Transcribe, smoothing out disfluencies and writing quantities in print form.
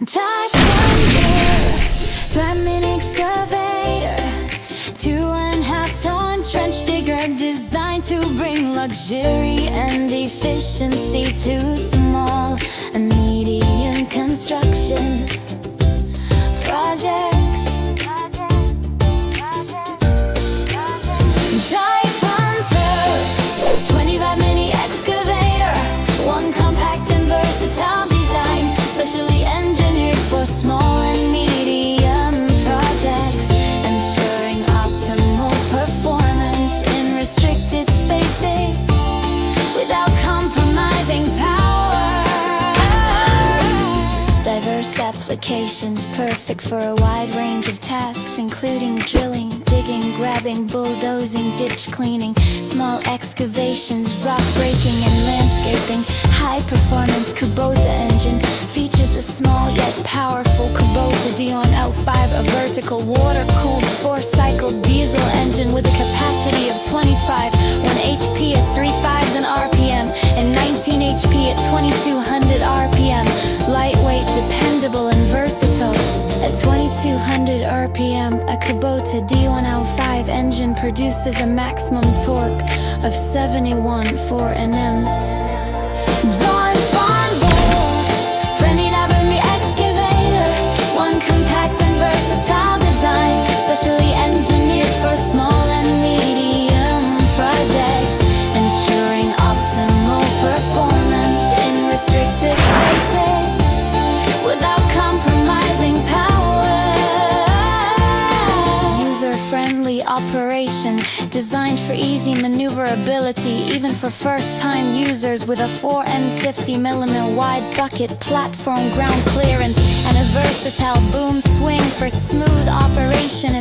TYPHON Terror, Slamming Excavator, 2.5-ton trench digger designed to bring luxury and efficiency to small and medium construction projects. TYPHON Terror, 25 mini excavator, one compact and versatile design, specially engineered for small and medium projects, ensuring optimal performance in restricted spaces without compromising power. Diverse applications, perfect for a wide range of tasks, including drilling, digging, grabbing, bulldozing, ditch cleaning, small excavations, rock breaking, and landscaping. High-performance Kubota engine features a small yet powerful Kubota TYPHON, a vertical water-cooled 4-cycle diesel engine with a capacity of 25 HP at 3,000 RPM and 19 HP at 2,200 RPM. Lightweight, dependable, and versatile. At 2,200 RPM, a Kubota TYPHON engine produces a maximum torque of 71 Nm. Friendly Navarre excavator, one compact and versatile design, specially engineered for small and medium projects, ensuring optimal performance in restricted spaces without compromising power. User-friendly operation, designed for easy maneuverability, even for first-time users, with a 4 and 50mm wide bucket platform ground clearance and a versatile boom swing for smooth operation